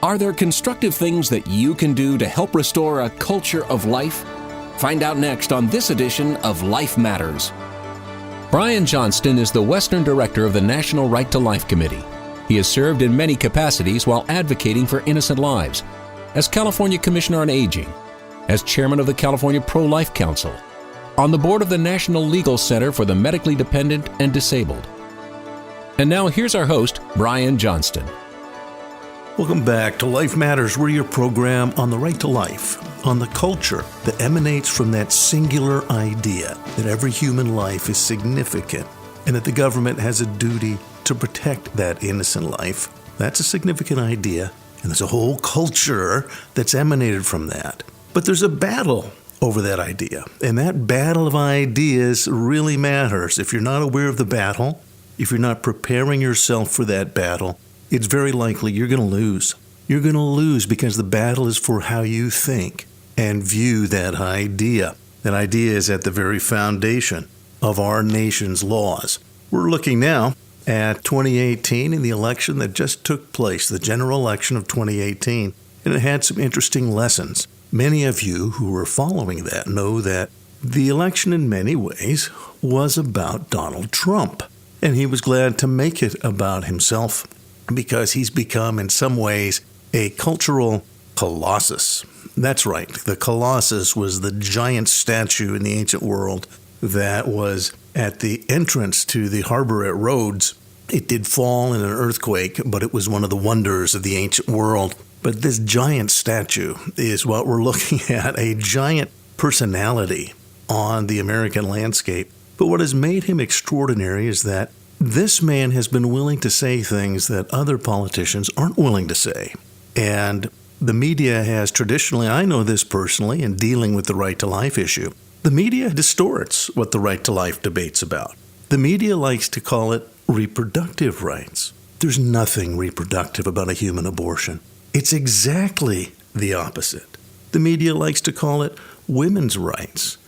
Are there constructive things that you can do to help restore a culture of life? Find out next on this edition of Life Matters. Brian Johnston is the Western Director of the National Right to Life Committee. He has served in many capacities while advocating for innocent lives, as California Commissioner on Aging, as Chairman of the California Pro-Life Council, on the board of the National Legal Center for the Medically Dependent and Disabled. And now here's our host, Brian Johnston. Welcome back to Life Matters. We're your program on the right to life, on the culture that emanates from that singular idea that every human life is significant and that the government has a duty to protect that innocent life. That's a significant idea, and there's a whole culture that's emanated from that. But there's a battle over that idea, and that battle of ideas really matters. If you're not aware of the battle, if you're not preparing yourself for that battle, it's very likely you're going to lose. You're going to lose because the battle is for how you think and view that idea. That idea is at the very foundation of our nation's laws. We're looking now at 2018 and the election that just took place, the general election of 2018, and it had some interesting lessons. Many of you who were following that know that the election in many ways was about Donald Trump, and he was glad to make it about himself, because he's become, in some ways, a cultural colossus. That's right. The Colossus was the giant statue in the ancient world that was at the entrance to the harbor at Rhodes. It did fall in an earthquake, but it was one of the wonders of the ancient world. But this giant statue is what we're looking at, a giant personality on the American landscape. But what has made him extraordinary is that this man has been willing to say things that other politicians aren't willing to say. And the media has traditionally, I know this personally, in dealing with the right to life issue, the media distorts what the right to life debate's about. The media likes to call it reproductive rights. There's nothing reproductive about a human abortion. It's exactly the opposite. The media likes to call it women's rights.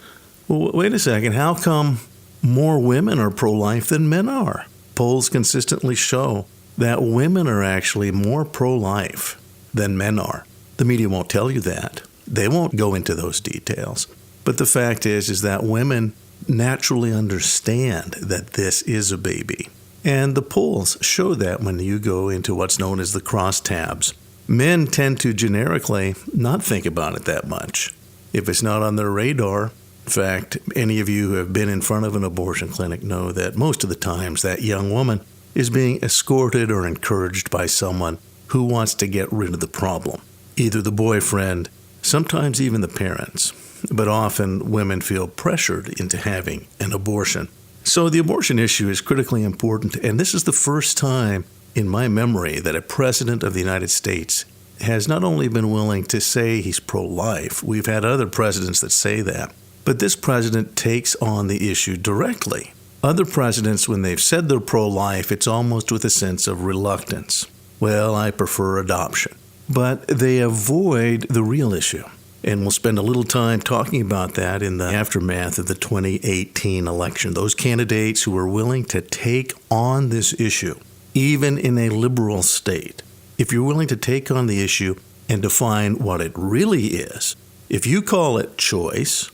Well, wait a second, how come more women are pro-life than men are? Polls consistently show that women are actually more pro-life than men are. The media won't tell you that. They won't go into those details. But the fact is that women naturally understand that this is a baby. And the polls show that when you go into what's known as the crosstabs. Men tend to generically not think about it that much. If it's not on their radar, in fact, any of you who have been in front of an abortion clinic know that most of the times that young woman is being escorted or encouraged by someone who wants to get rid of the problem. Either the boyfriend, sometimes even the parents, but often women feel pressured into having an abortion. So the abortion issue is critically important, and this is the first time in my memory that a president of the United States has not only been willing to say he's pro-life, we've had other presidents that say that, but this president takes on the issue directly. Other presidents, when they've said they're pro-life, it's almost with a sense of reluctance. Well, I prefer adoption. But they avoid the real issue. And we'll spend a little time talking about that in the aftermath of the 2018 election. Those candidates who are willing to take on this issue, even in a liberal state. If you're willing to take on the issue and define what it really is, if you call it choice,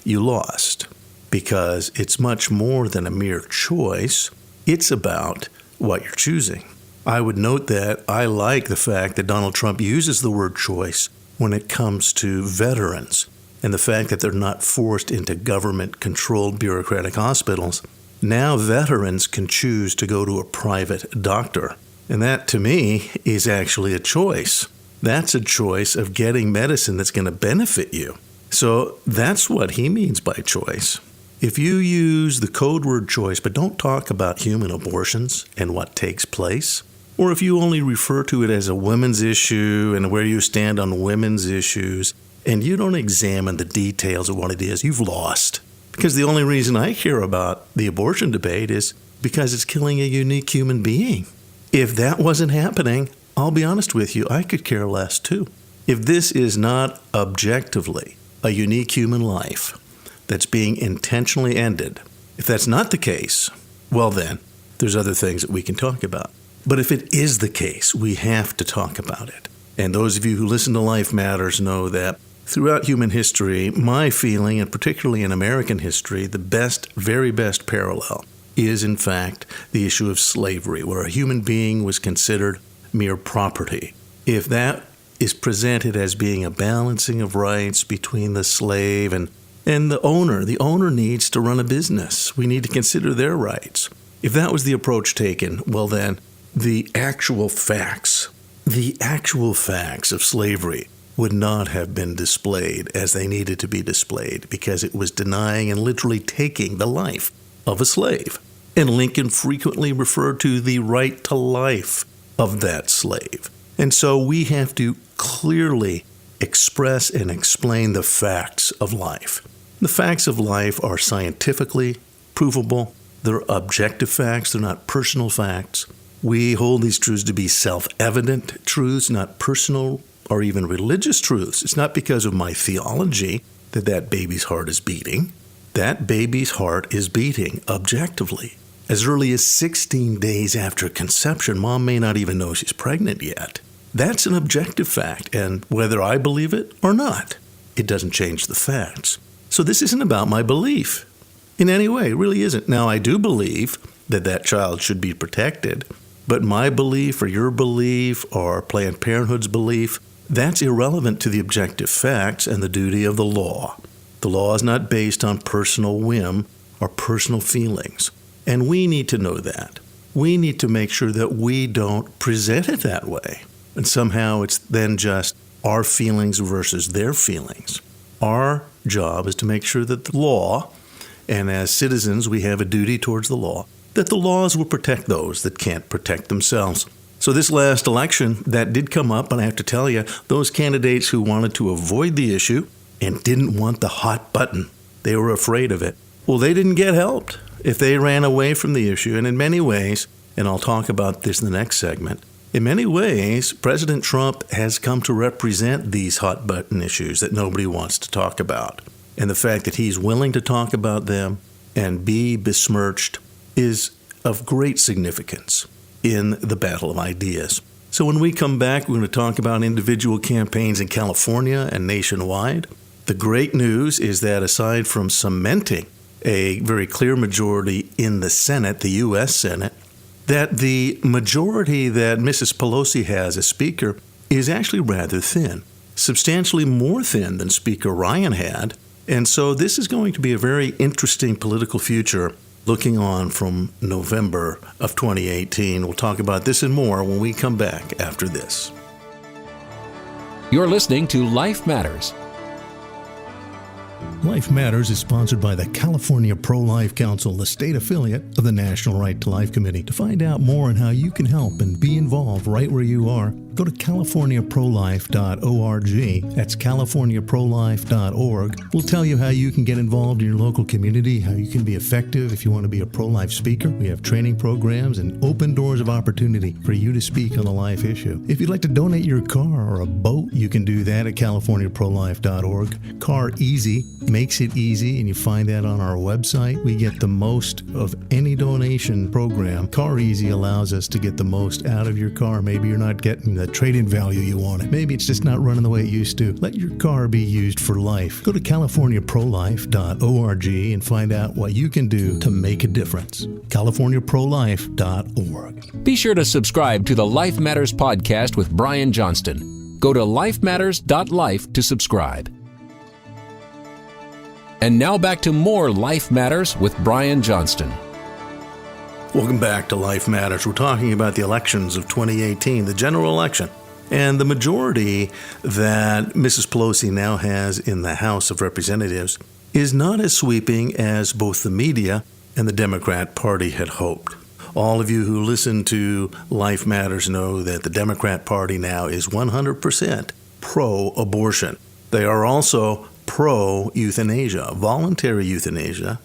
you lost, because it's much more than a mere choice. It's about what you're choosing. I would note that I like the fact that Donald Trump uses the word choice when it comes to veterans, and the fact that they're not forced into government-controlled bureaucratic hospitals. Now veterans can choose to go to a private doctor, and that, to me, is actually a choice. That's a choice of getting medicine that's going to benefit you. So that's what he means by choice. If you use the code word choice but don't talk about human abortions and what takes place, or if you only refer to it as a women's issue and where you stand on women's issues, and you don't examine the details of what it is, you've lost. Because the only reason I care about the abortion debate is because it's killing a unique human being. If that wasn't happening, I'll be honest with you, I could care less too. If this is not objectively a unique human life that's being intentionally ended, if that's not the case, well then, there's other things that we can talk about. But if it is the case, we have to talk about it. And those of you who listen to Life Matters know that throughout human history, my feeling, and particularly in American history, the best, very best parallel is, in fact, the issue of slavery, where a human being was considered mere property. If that is presented as being a balancing of rights between the slave and the owner needs to run a business. We need to consider their rights. If that was the approach taken, well then, the actual facts of slavery would not have been displayed as they needed to be displayed, because it was denying and literally taking the life of a slave. And Lincoln frequently referred to the right to life of that slave. And so we have to clearly express and explain the facts of life. The facts of life are scientifically provable. They're objective facts. They're not personal facts. We hold these truths to be self-evident truths, not personal or even religious truths. It's not because of my theology that baby's heart is beating. That baby's heart is beating objectively. As early as 16 days after conception, mom may not even know she's pregnant yet. That's an objective fact, and whether I believe it or not, it doesn't change the facts. So this isn't about my belief in any way. It really isn't. Now, I do believe that child should be protected, but my belief or your belief or Planned Parenthood's belief, that's irrelevant to the objective facts and the duty of the law. The law is not based on personal whim or personal feelings, and we need to know that. We need to make sure that we don't present it that way. And somehow it's then just our feelings versus their feelings. Our job is to make sure that the law, and as citizens we have a duty towards the law, that the laws will protect those that can't protect themselves. So this last election, that did come up, and I have to tell you, those candidates who wanted to avoid the issue and didn't want the hot button, they were afraid of it. Well, they didn't get helped if they ran away from the issue. And in many ways, and I'll talk about this in the next segment, in many ways, President Trump has come to represent these hot button issues that nobody wants to talk about. And the fact that he's willing to talk about them and be besmirched is of great significance in the battle of ideas. So when we come back, we're going to talk about individual campaigns in California and nationwide. The great news is that aside from cementing a very clear majority in the Senate, the U.S. Senate, that the majority that Mrs. Pelosi has as Speaker is actually rather thin, substantially more thin than Speaker Ryan had. And so this is going to be a very interesting political future looking on from November of 2018. We'll talk about this and more when we come back after this. You're listening to Life Matters. Life Matters is sponsored by the California Pro-Life Council, the state affiliate of the National Right to Life Committee. To find out more on how you can help and be involved right where you are, go to californiaprolife.org. That's californiaprolife.org. We'll tell you how you can get involved in your local community, how you can be effective if you want to be a pro-life speaker. We have training programs and open doors of opportunity for you to speak on the life issue. If you'd like to donate your car or a boat, you can do that at californiaprolife.org. Car Easy makes it easy, and you find that on our website. We get the most of any donation program. Car Easy allows us to get the most out of your car. Maybe you're not getting the trade-in value you wanted. Maybe it's just not running the way it used to. Let your car be used for life. Go to californiaprolife.org and find out what you can do to make a difference. californiaprolife.org. Be sure to subscribe to the Life Matters podcast with Brian Johnston. Go to lifematters.life to subscribe. And now back to more Life Matters with Brian Johnston. Welcome back to Life Matters. We're talking about the elections of 2018, the general election. And the majority that Mrs. Pelosi now has in the House of Representatives is not as sweeping as both the media and the Democrat Party had hoped. All of you who listen to Life Matters know that the Democrat Party now is 100% pro-abortion. They are also pro-euthanasia, voluntary euthanasia.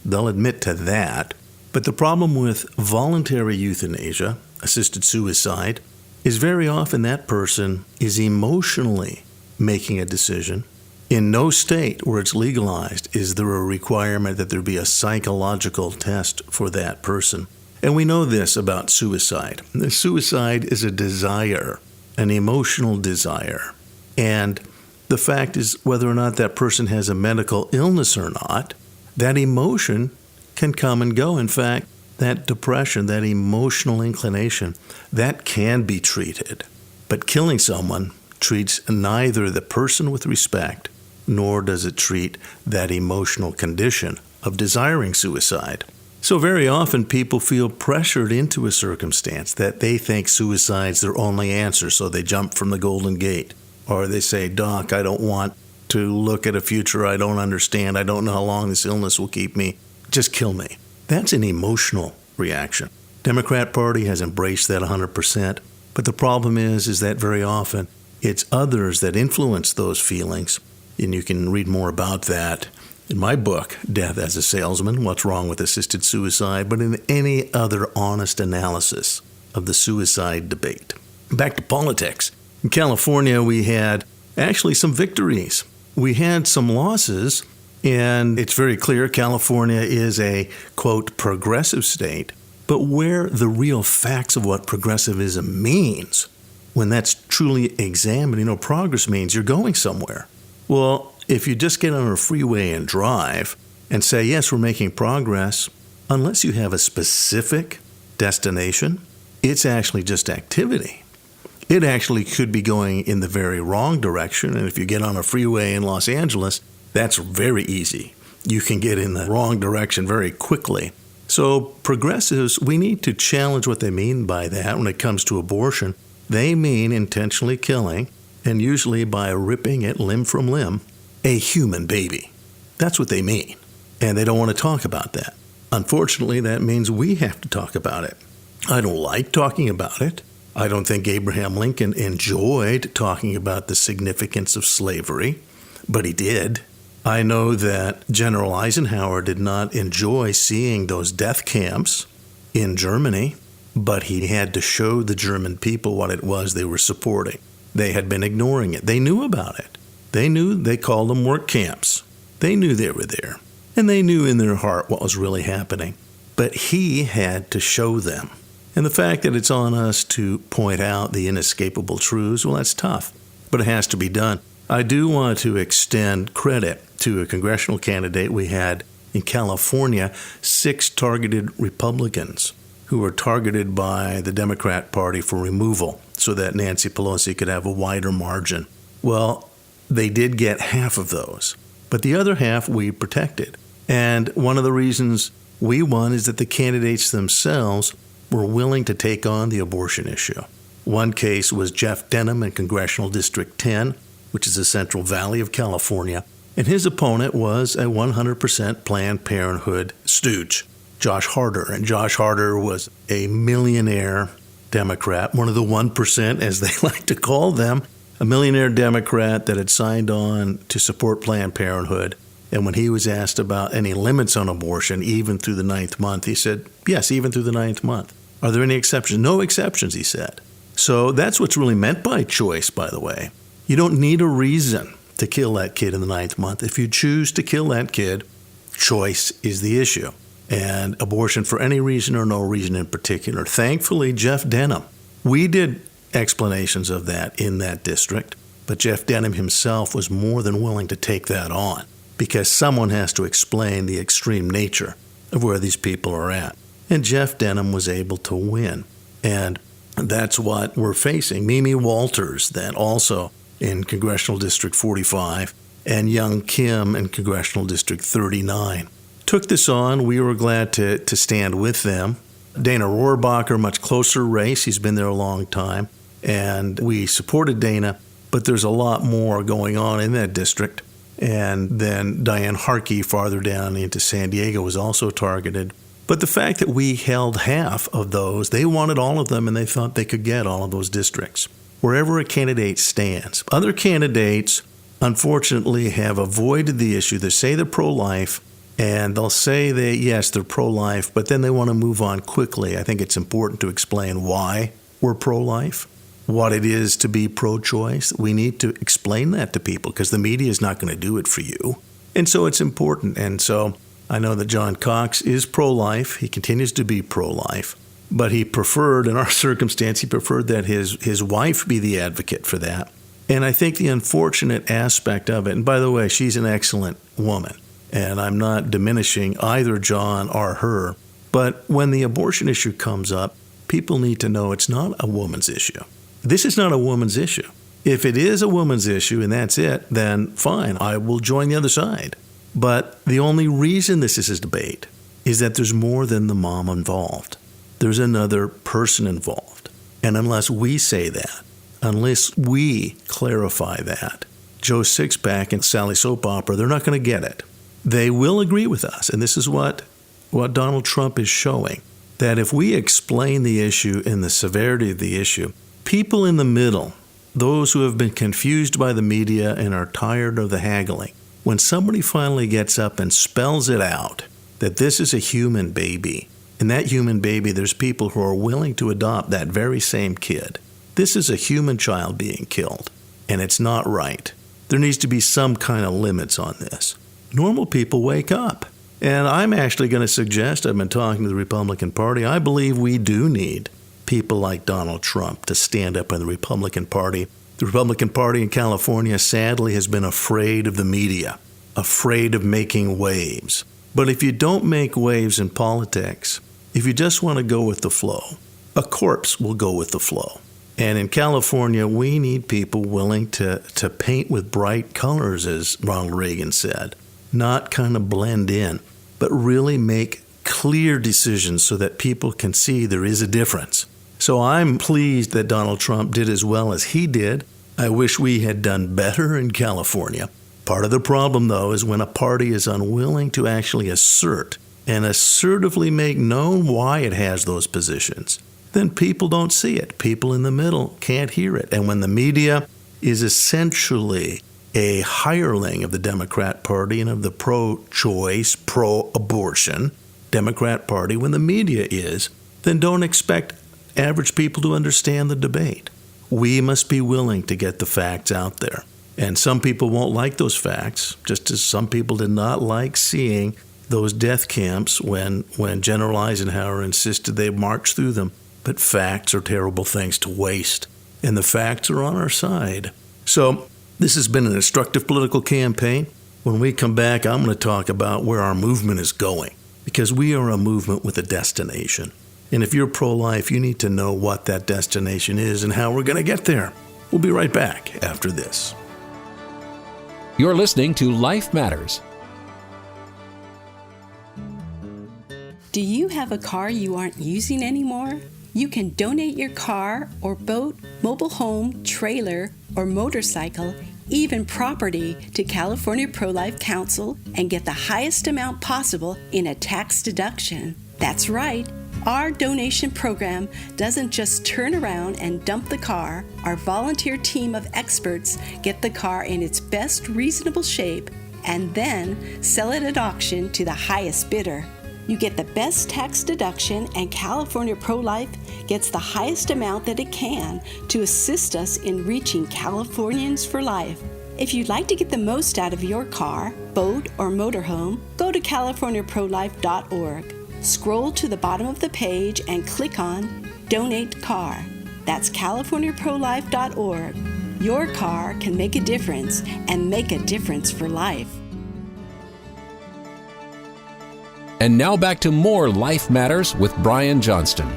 They'll admit to that. But the problem with voluntary euthanasia, assisted suicide, is very often that person is emotionally making a decision. In no state where it's legalized is there a requirement that there be a psychological test for that person. And we know this about suicide. Suicide is a desire an emotional desire. And the fact is, whether or not that person has a medical illness or not, that emotion can come and go. In fact, that depression, that emotional inclination, that can be treated. But killing someone treats neither the person with respect, nor does it treat that emotional condition of desiring suicide. So very often people feel pressured into a circumstance that they think suicide's their only answer, so they jump from the Golden Gate. Or they say, Doc, I don't want to look at a future I don't understand. I don't know how long this illness will keep me. Just kill me. That's an emotional reaction. Democrat Party has embraced that 100%. But the problem is that very often it's others that influence those feelings. And you can read more about that in my book, Death as a Salesman, What's Wrong with Assisted Suicide, but in any other honest analysis of the suicide debate. Back to politics. In California, we had actually some victories. We had some losses, and it's very clear California is a, quote, progressive state. But where the real facts of what progressivism means, when that's truly examined, progress means you're going somewhere. Well, if you just get on a freeway and drive and say, yes, we're making progress, unless you have a specific destination, it's actually just activity. It actually could be going in the very wrong direction. And if you get on a freeway in Los Angeles, that's very easy. You can get in the wrong direction very quickly. So progressives, we need to challenge what they mean by that when it comes to abortion. They mean intentionally killing, and usually by ripping it limb from limb, a human baby. That's what they mean. And they don't want to talk about that. Unfortunately, that means we have to talk about it. I don't like talking about it. I don't think Abraham Lincoln enjoyed talking about the significance of slavery, but he did. I know that General Eisenhower did not enjoy seeing those death camps in Germany, but he had to show the German people what it was they were supporting. They had been ignoring it. They knew about it. They called them work camps. They knew they were there. And they knew in their heart what was really happening. But he had to show them. And the fact that it's on us to point out the inescapable truths, well, that's tough. But it has to be done. I do want to extend credit to a congressional candidate we had in California, 6 targeted Republicans who were targeted by the Democrat Party for removal so that Nancy Pelosi could have a wider margin. Well, they did get half of those, but the other half we protected. And one of the reasons we won is that the candidates themselves were willing to take on the abortion issue. One case was Jeff Denham in Congressional District 10, which is the Central Valley of California, and his opponent was a 100% Planned Parenthood stooge, Josh Harder. And Josh Harder was a millionaire Democrat, one of the 1%, as they like to call them, a millionaire Democrat that had signed on to support Planned Parenthood. And when he was asked about any limits on abortion, even through the 9th month, he said, yes, even through the 9th month. Are there any exceptions? No exceptions, he said. So that's what's really meant by choice, by the way. You don't need a reason to kill that kid in the 9th month. If you choose to kill that kid, choice is the issue. And abortion for any reason or no reason in particular. Thankfully, Jeff Denham, we did explanations of that in that district, but Jeff Denham himself was more than willing to take that on because someone has to explain the extreme nature of where these people are at. And Jeff Denham was able to win. And that's what we're facing. Mimi Walters, then also in Congressional District 45, and Young Kim in Congressional District 39. Took this on. We were glad to stand with them. Dana Rohrabacher, much closer race. He's been there a long time. And we supported Dana, but there's a lot more going on in that district. And then Diane Harkey, farther down into San Diego, was also targeted. But the fact that we held half of those, they wanted all of them, and they thought they could get all of those districts. Wherever a candidate stands. Other candidates, unfortunately, have avoided the issue. They say they're pro-life, and they'll say they're pro-life, but then they want to move on quickly. I think it's important to explain why we're pro-life, what it is to be pro-choice. We need to explain that to people because the media is not going to do it for you. And so it's important. And so I know that John Cox is pro-life. He continues to be pro-life. But he preferred, in our circumstance, he preferred that his wife be the advocate for that. And I think the unfortunate aspect of it, and by the way, she's an excellent woman, and I'm not diminishing either John or her, but when the abortion issue comes up, people need to know it's not a woman's issue. This is not a woman's issue. If it is a woman's issue and that's it, then fine, I will join the other side. But the only reason this is a debate is that there's more than the mom involved. There's another person involved. And unless we say that, unless we clarify that, Joe Sixpack and Sally Soap Opera, they're not going to get it. They will agree with us, and this is what Donald Trump is showing, that if we explain the issue and the severity of the issue, people in the middle, those who have been confused by the media and are tired of the haggling, when somebody finally gets up and spells it out, that this is a human baby, and that human baby, there's people who are willing to adopt that very same kid. This is a human child being killed, and it's not right. There needs to be some kind of limits on this. Normal people wake up. And I'm actually going to suggest, I've been talking to the Republican Party, I believe we do need people like Donald Trump to stand up in the Republican Party. The Republican Party in California, sadly, has been afraid of the media, afraid of making waves. But if you don't make waves in politics, if you just want to go with the flow, a corpse will go with the flow. And in California, we need people willing to paint with bright colors, as Ronald Reagan said, not kind of blend in, but really make clear decisions so that people can see there is a difference. So I'm pleased that Donald Trump did as well as he did. I wish we had done better in California. Part of the problem, though, is when a party is unwilling to actually assert and assertively make known why it has those positions, then people don't see it. People in the middle can't hear it. And when the media is essentially a hireling of the Democrat Party and of the pro-choice, pro-abortion Democrat Party, when the media is, then don't expect average people to understand the debate. We must be willing to get the facts out there. And some people won't like those facts, just as some people did not like seeing those death camps when General Eisenhower insisted they march through them. But facts are terrible things to waste, and the facts are on our side. So this has been an instructive political campaign. When we come back, I'm going to talk about where our movement is going, because we are a movement with a destination. And if you're pro-life, you need to know what that destination is and how we're going to get there. We'll be right back after this. You're listening to Life Matters. Do you have a car you aren't using anymore? You can donate your car or boat, mobile home, trailer, or motorcycle, even property, to California Pro-Life Council and get the highest amount possible in a tax deduction. That's right. Our donation program doesn't just turn around and dump the car. Our volunteer team of experts get the car in its best reasonable shape and then sell it at auction to the highest bidder. You get the best tax deduction, and California Pro-Life gets the highest amount that it can to assist us in reaching Californians for life. If you'd like to get the most out of your car, boat, or motorhome, go to CaliforniaProLife.org. Scroll to the bottom of the page and click on Donate Car. That's CaliforniaProLife.org. Your car can make a difference, and make a difference for life. And now back to more Life Matters with Brian Johnston.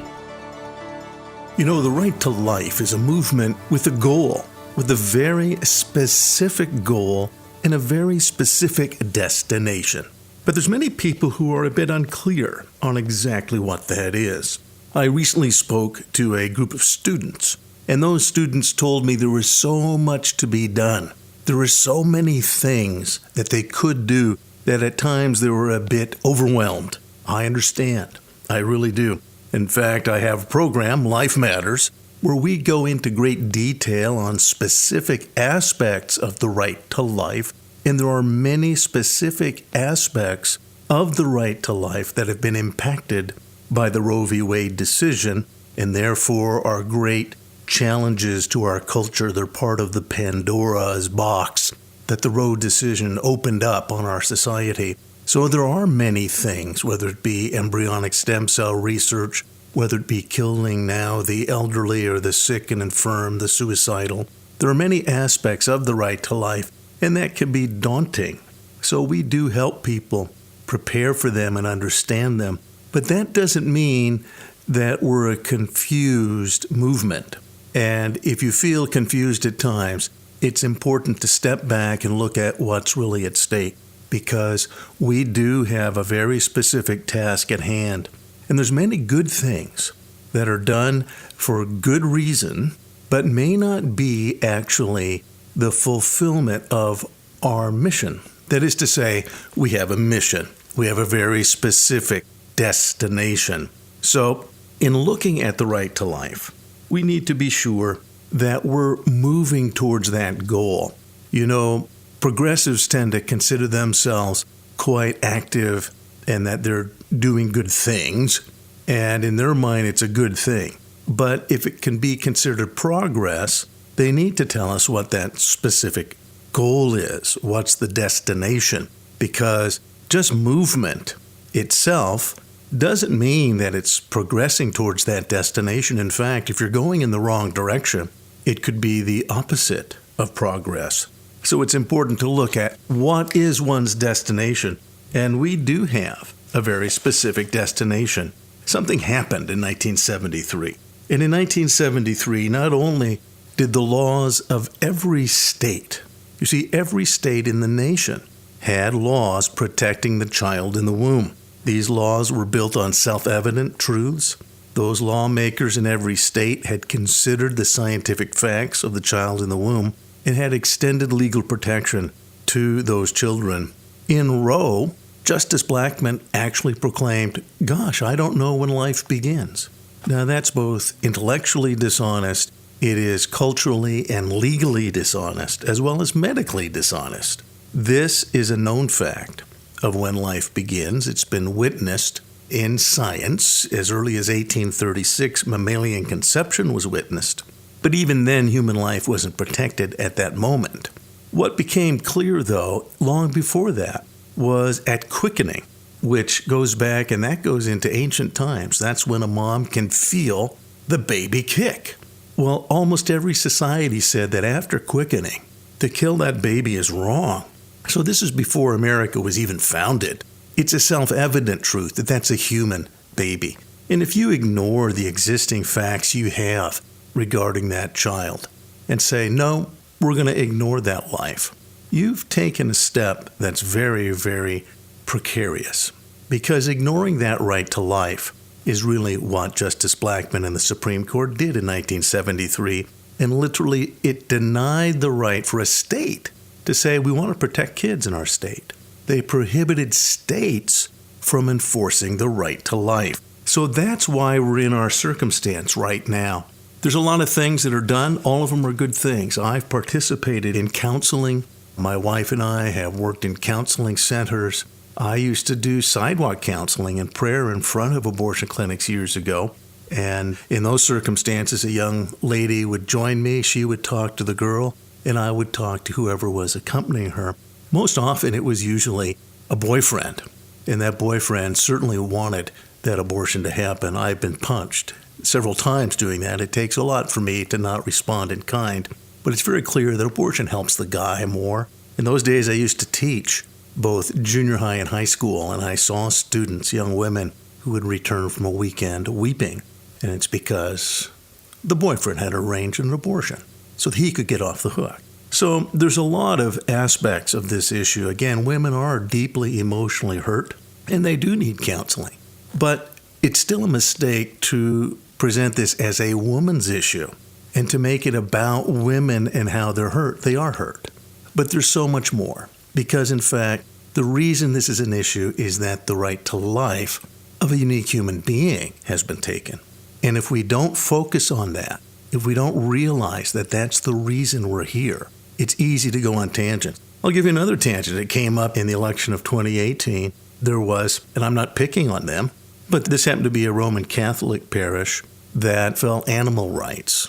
You know, the right to life is a movement with a goal, with a very specific goal and a very specific destination. But there's many people who are a bit unclear on exactly what that is. I recently spoke to a group of students, and those students told me there was so much to be done. There were so many things that they could do that at times they were a bit overwhelmed. I understand. I really do. In fact, I have a program, Life Matters, where we go into great detail on specific aspects of the right to life, and there are many specific aspects of the right to life that have been impacted by the Roe v. Wade decision, and therefore are great challenges to our culture. They're part of the Pandora's box that the Roe decision opened up on our society. So there are many things, whether it be embryonic stem cell research, whether it be killing now the elderly or the sick and infirm, the suicidal. There are many aspects of the right to life, and that can be daunting. So we do help people prepare for them and understand them. But that doesn't mean that we're a confused movement. And if you feel confused at times, it's important to step back and look at what's really at stake, because we do have a very specific task at hand. And there's many good things that are done for good reason, but may not be actually the fulfillment of our mission. That is to say, we have a mission. We have a very specific destination. So, in looking at the right to life, we need to be sure that we're moving towards that goal. You know, progressives tend to consider themselves quite active and that they're doing good things, and in their mind it's a good thing. But if it can be considered progress, they need to tell us what that specific goal is, what's the destination, because just movement itself doesn't mean that it's progressing towards that destination. In fact, if you're going in the wrong direction, it could be the opposite of progress. So it's important to look at what is one's destination. And we do have a very specific destination. Something happened in 1973. And in 1973, not only did the laws of every state, you see, every state in the nation had laws protecting the child in the womb. These laws were built on self-evident truths. Those lawmakers in every state had considered the scientific facts of the child in the womb and had extended legal protection to those children. In Roe, Justice Blackmun actually proclaimed, "Gosh, I don't know when life begins." Now that's both intellectually dishonest, it is culturally and legally dishonest, as well as medically dishonest. This is a known fact of when life begins. It's been witnessed in science. As early as 1836, mammalian conception was witnessed. But even then, human life wasn't protected at that moment. What became clear, though, long before that, was at quickening, which goes back, and that goes into ancient times. That's when a mom can feel the baby kick. Well, almost every society said that after quickening, to kill that baby is wrong. So this is before America was even founded. It's a self-evident truth that that's a human baby. And if you ignore the existing facts you have regarding that child and say, no, we're going to ignore that life, you've taken a step that's very, very precarious. Because ignoring that right to life is really what Justice Blackmun and the Supreme Court did in 1973. And literally, it denied the right for a state to say, we want to protect kids in our state. They prohibited states from enforcing the right to life. So that's why we're in our circumstance right now. There's a lot of things that are done. All of them are good things. I've participated in counseling. My wife and I have worked in counseling centers. I used to do sidewalk counseling and prayer in front of abortion clinics years ago. And in those circumstances, a young lady would join me. She would talk to the girl, and I would talk to whoever was accompanying her. Most often, it was usually a boyfriend. And that boyfriend certainly wanted that abortion to happen. I've been punched several times doing that. It takes a lot for me to not respond in kind. But it's very clear that abortion helps the guy more. In those days, I used to teach both junior high and high school, and I saw students, young women, who would return from a weekend weeping. And it's because the boyfriend had arranged an abortion so that he could get off the hook. So there's a lot of aspects of this issue. Again, women are deeply emotionally hurt, and they do need counseling. But it's still a mistake to present this as a woman's issue and to make it about women and how they're hurt. They are hurt. But there's so much more. Because, in fact, the reason this is an issue is that the right to life of a unique human being has been taken. And if we don't focus on that, if we don't realize that that's the reason we're here, it's easy to go on tangents. I'll give you another tangent. It came up in the election of 2018. There was, and I'm not picking on them, but this happened to be a Roman Catholic parish that felt animal rights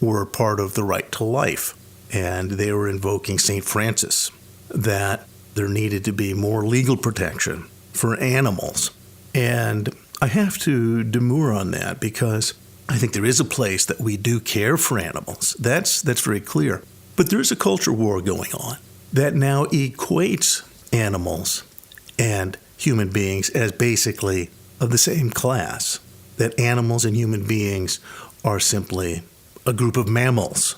were part of the right to life. And they were invoking St. Francis, that there needed to be more legal protection for animals. And I have to demur on that because I think there is a place that we do care for animals. That's very clear. But there's a culture war going on that now equates animals and human beings as basically of the same class, that animals and human beings are simply a group of mammals,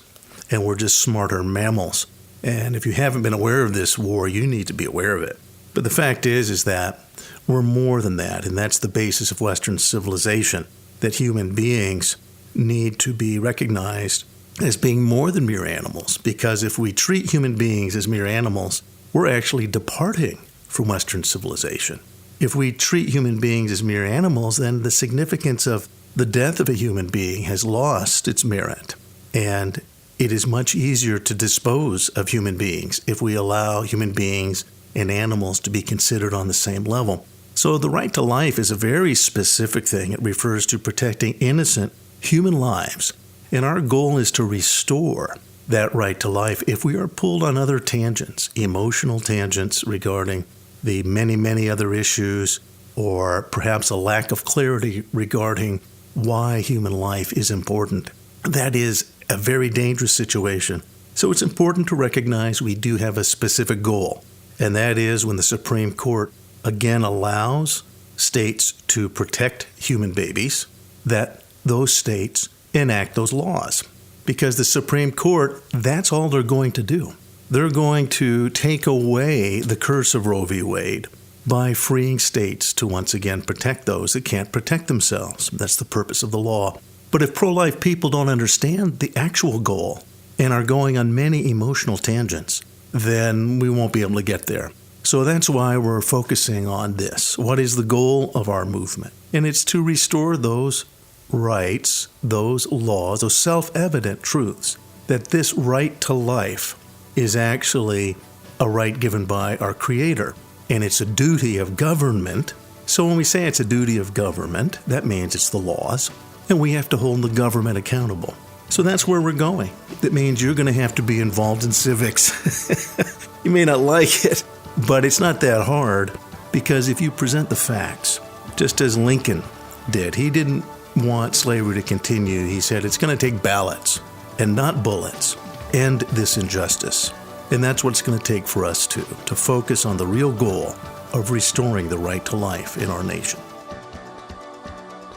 and we're just smarter mammals. And if you haven't been aware of this war, you need to be aware of it. But the fact is that we're more than that, and that's the basis of Western civilization, that human beings need to be recognized as being more than mere animals, because if we treat human beings as mere animals, we're actually departing from Western civilization. If we treat human beings as mere animals, then the significance of the death of a human being has lost its merit, and it is much easier to dispose of human beings if we allow human beings and animals to be considered on the same level. So the right to life is a very specific thing. It refers to protecting innocent human lives. And our goal is to restore that right to life if we are pulled on other tangents, emotional tangents regarding the many, many other issues, or perhaps a lack of clarity regarding why human life is important. That is a very dangerous situation. So it's important to recognize we do have a specific goal, and that is when the Supreme Court again allows states to protect human babies, that those states enact those laws. Because the Supreme Court, that's all they're going to do. They're going to take away the curse of Roe v. Wade by freeing states to once again protect those that can't protect themselves. That's the purpose of the law. But if pro-life people don't understand the actual goal and are going on many emotional tangents, then we won't be able to get there. So that's why we're focusing on this. What is the goal of our movement? And it's to restore those rights, those laws, those self-evident truths, that this right to life is actually a right given by our Creator, and it's a duty of government. So when we say it's a duty of government, that means it's the laws, and we have to hold the government accountable. So that's where we're going. That means you're going to have to be involved in civics. You may not like it, but it's not that hard, because if you present the facts, just as Lincoln did, he didn't want slavery to continue. He said it's going to take ballots and not bullets. End this injustice. And that's what it's going to take for us to focus on the real goal of restoring the right to life in our nation.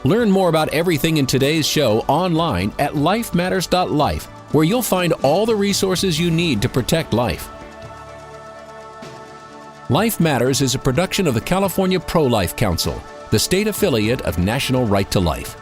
Learn more about everything in today's show online at lifematters.life, where you'll find all the resources you need to protect life. Life Matters is a production of the California Pro-Life Council, the state affiliate of National Right to Life.